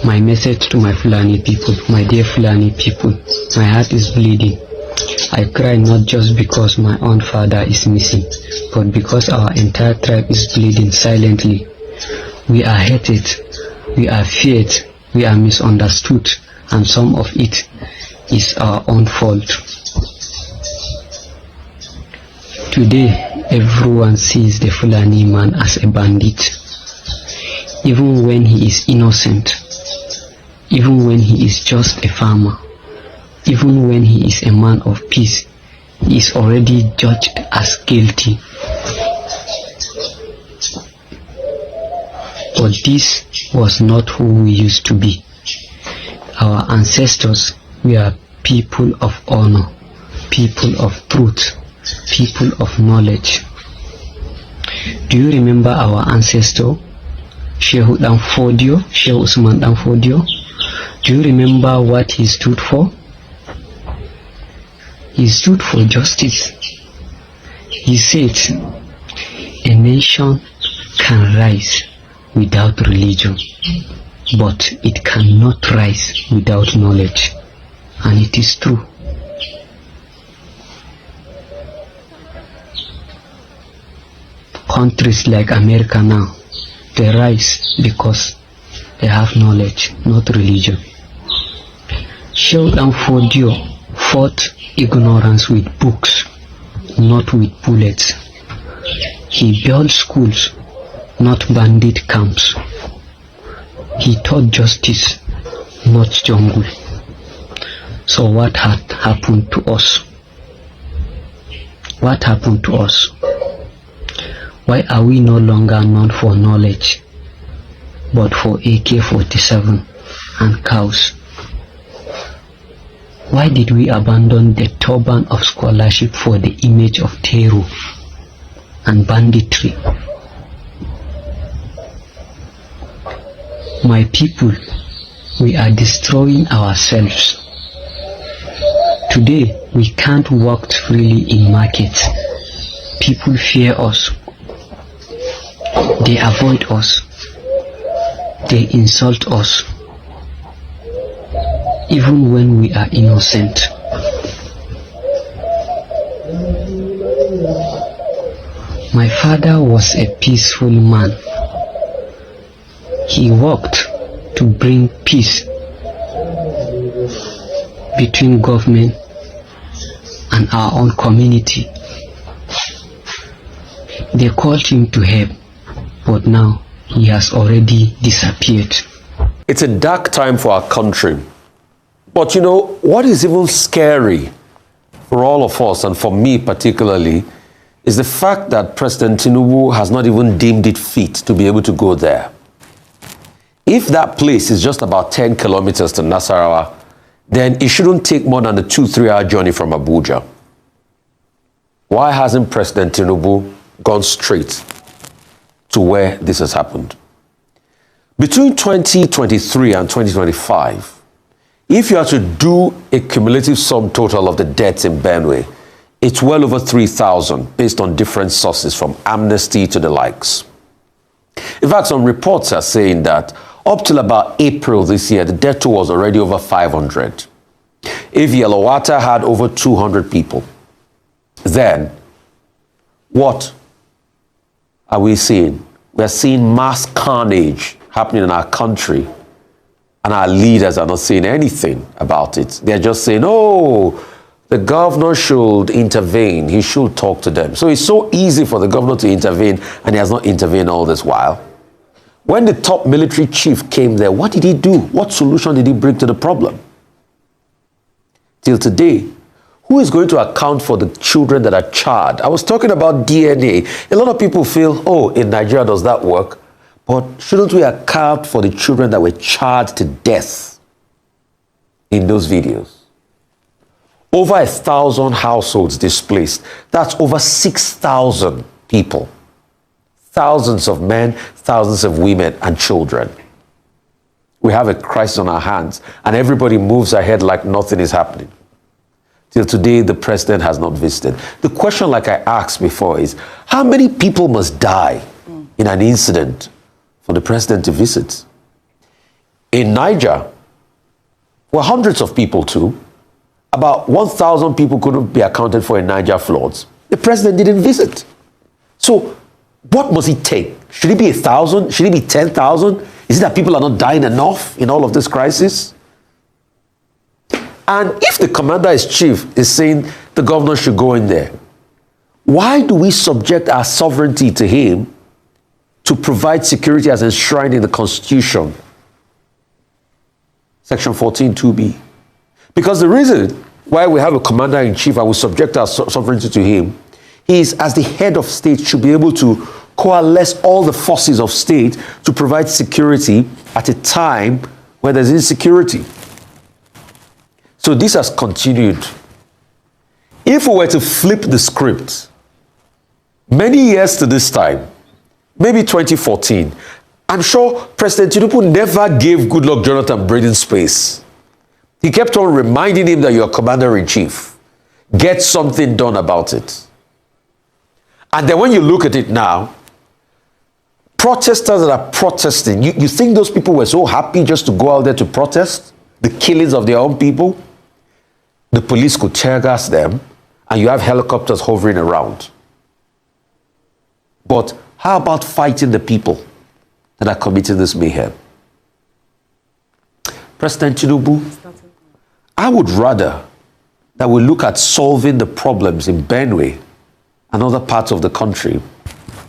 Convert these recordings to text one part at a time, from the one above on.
My message to my Fulani people, my dear Fulani people, my heart is bleeding. I cry not just because my own father is missing, but because our entire tribe is bleeding silently. We are hated, we are feared, we are misunderstood, and some of it is our own fault. Today, everyone sees the Fulani man as a bandit, even when he is innocent, even when he is just a farmer, even when he is a man of peace. He is already judged as guilty. But this was not who we used to be. Our ancestors were people of honor, people of truth, people of knowledge. Do you remember our ancestor, Sheikh Danfodio, Sheikh Usman Danfodio? Do you remember what he stood for? He stood for justice. He said, a nation can rise without religion, but it cannot rise without knowledge. And it is true. Countries like America now, they rise because they have knowledge, not religion. Sheikh Danfodio fought ignorance with books, not with bullets. He built schools, not bandit camps. He taught justice, not jungle. So what had happened to us? What happened to us? Why are we no longer known for knowledge, but for AK-47 and cows? Why did we abandon the turban of scholarship for the image of terror and banditry? My people, we are destroying ourselves. Today, we can't walk freely in markets. People fear us. They avoid us. They insult us. Even when we are innocent. My father was a peaceful man. He worked to bring peace between government and our own community. They called him to help, but now he has already disappeared. It's a dark time for our country. But you know, what is even scary for all of us, and for me particularly, is the fact that President Tinubu has not even deemed it fit to be able to go there. If that place is just about 10 kilometers to Nasarawa, then it shouldn't take more than a 2-3 hour journey from Abuja. Why hasn't President Tinubu gone straight to where this has happened? Between 2023 and 2025, if you are to do a cumulative sum total of the deaths in Benue, it's well over 3,000 based on different sources from Amnesty to the likes. In fact, some reports are saying that up till about April this year, the death toll was already over 500. If Yelawata had over 200 people, then what are we seeing? We're seeing mass carnage happening in our country, and our leaders are not saying anything about it. They're just saying, oh, the governor should intervene. He should talk to them. So it's so easy for the governor to intervene, and he has not intervened all this while. When the top military chief came there, what did he do? What solution did he bring to the problem? Till today, who is going to account for the children that are charred? I was talking about DNA. A lot of people feel, oh, in Nigeria does that work? But shouldn't we account for the children that were charred to death in those videos? Over 1,000 households displaced. That's over 6,000 people. Thousands of men, thousands of women and children. We have a crisis on our hands, and everybody moves ahead like nothing is happening. Till today, the president has not visited. The question, like I asked before, is how many people must die in an incident for the president to visit? in Niger, where hundreds of people too, about 1,000 people couldn't be accounted for in Niger floods. The president didn't visit. So what must it take? Should it be 1,000? Should it be 10,000? Is it that people are not dying enough in all of this crisis? And if the commander-in-chief is saying the governor should go in there, why do we subject our sovereignty to him to provide security as enshrined in the Constitution? Section 14(2)(b). Because the reason why we have a commander-in-chief and we subject our sovereignty to him, he is, as the head of state, should be able to coalesce all the forces of state to provide security at a time where there's insecurity. So this has continued. If we were to flip the script, many years to this time, maybe 2014, I'm sure President Tinubu never gave Goodluck Jonathan breathing space. He kept on reminding him that you're commander-in-chief. Get something done about it. And then when you look at it now, protesters that are protesting, you think those people were so happy just to go out there to protest the killings of their own people? The police could tear gas them, and you have helicopters hovering around. But how about fighting the people that are committing this mayhem? President Tinubu, I would rather that we look at solving the problems in Benue and other parts of the country,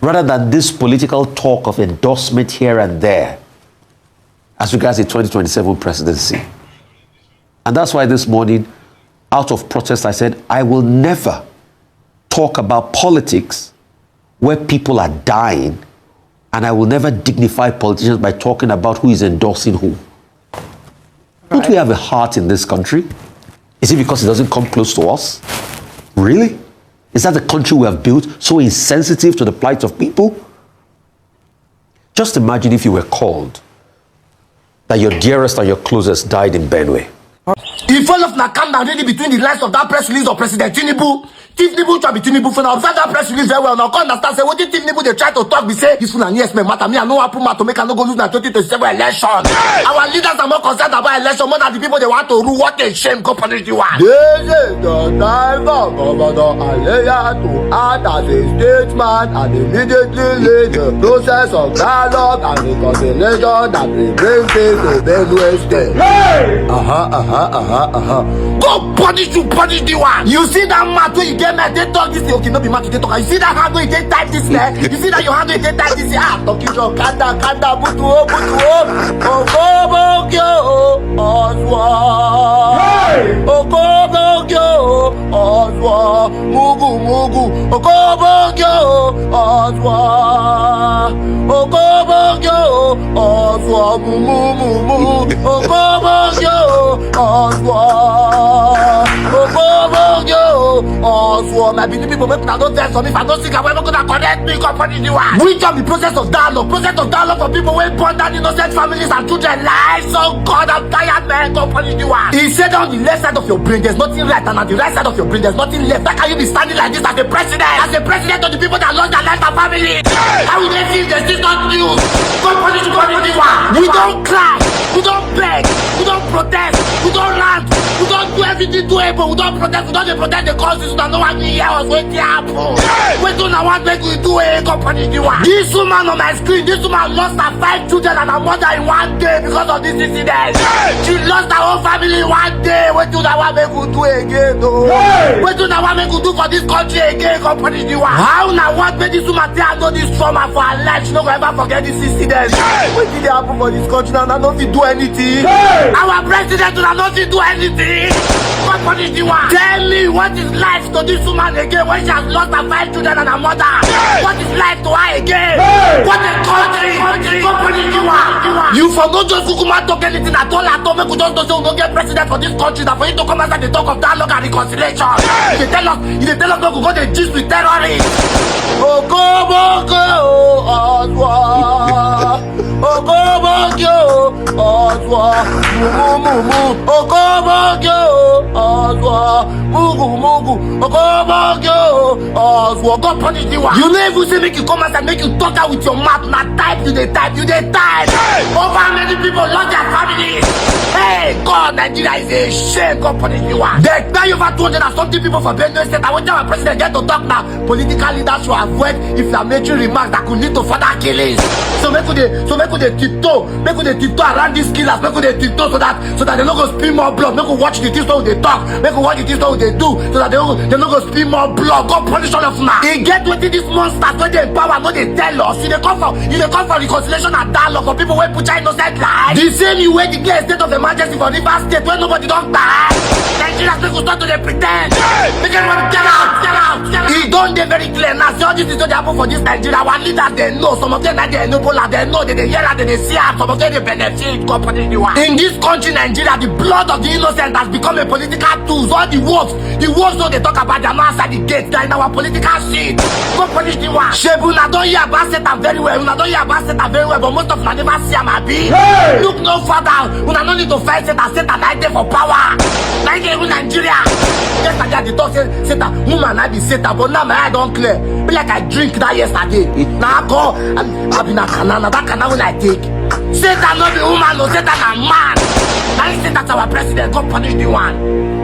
rather than this political talk of endorsement here and there as regards the 2027 presidency. And that's why this morning, out of protest, I said, I will never talk about politics where people are dying, and I will never dignify politicians by talking about who is endorsing who. Don't we have a heart in this country? Is it because it doesn't come close to us? Really? Is that the country we have built so insensitive to the plight of people? Just imagine if you were called that your dearest and your closest died in Benue. If all of na calm down really between the lines of that press release of President Tinubu, Tinubu try be Tinubu for now. Observe that press release very well. Now come understand say what did Tinubu they try to talk be say this Fulani yes man matter me I know happen to make I no go lose na 2027 election. Hey! Our leaders are more concerned about election more than the people they want to rule. What a shame go punish the one. This is the time for Governor Aleya to act as a statesman and immediately lead the process of dialogue and reconciliation that will bring peace to Benue State. Hey! Go punish the one. You see that mat where you get mad, they talk this thing. Okay, no be mad, they talk. You see that hand where you get type this there? You see that your hand where you get type this here? Talk you show, kanda, butu o. Okobokyo, Oswa. Okobokyo, Oswa. Mugu. Okobokyo, Oswa. Okobokyo, Oswa. Mumu. Okobokyo, Oswa. Oswa. My beauty people make don't tell some if I don't think I'm ever gonna connect me company the one. Which of the process of dialogue for people who born down innocent families and children lives. So God, I'm tired, man. Company the one. He said on the left side of your brain there's nothing right, and on the right side of your brain there's nothing left. How can you be standing like this as a president? As a president of the people that lost their lives and family? How will they feel there's still not news? Company the one. We don't cry, we don't beg, we don't protest, we don't rant, we don't do everything to able, we don't protest the constitution, and no one will hear us waiting happen. We don't know what make we do a company the one. This woman on my screen, this woman lost her 5 children and her mother in one day because of this incident. She lost her whole family in one day. We do not want make we do again, no. We do not want make we do for this country again, company the one. How now what make this woman tell know this trauma for her life? She no go ever forget this incident. What did happen for this country and I don't fit do anything? Our president do not fit do anything. Company the one. Tell me what is life to this woman again when she has lost her 5 children and her mother? What is life to her again? What is country? Company the one. You for no just Kukuma talk anything at all. Make we just don't get president for this country. That for you to come outside the talk of dialogue and reconciliation. They tell us not to go to gist with terrorists. Okobokyo, Oswa. Okobokyo, Oswa. Mugu. Okobokyo, Oswa. Mugu. Okobokyo, Oswa. God punish the one. You never say make you come outside, make you talk out with your mouth. Not type, you dey type. Over many people lost their family God, Nigeria is a shame. God punish you. They die over 200 and something people for Benue State. I want our president get to talk now. Political leaders should avoid inflammatory remarks that could lead to further killings. So make they tiptoe around these killers. Make they tiptoe so that they don't go spill more blood. Make we watch the things how they talk. Make we watch the things how they do so that they don't go spill more blood. God punish all of them. He get with these monsters when they empower, no they tell us. They come for reconciliation and dialogue for people who put innocent lives. The same way declare a state of emergency for Rivers State when nobody don't die. Nigerians people start to pretend. Make everyone get out. He don't get very clear now. See all this is what happen for this Nigeria. Our leaders they know. Some of them they know, they know, they hear and they see her. Some of them they benefit. In this country, Nigeria, the blood of the innocent has become a political tool. All the wolves know they talk about them outside the gate. They're in our political seat. Go punish the one. Shebu, I don't hear about Satan very well. I don't hear about Satan very well, but most of them never see him happy. Hey! Look no further. We don't need to fight Satan. Satan I there for power. Like in Nigeria. Yesterday, the talk said Satan, woman, I be Satan, but now my eye don't clear. Be like I drink that yesterday. Now I go, I've been a canana. That canana will I take. Satan not be woman, no Satan a man. Now he said that's our president. God punish the one.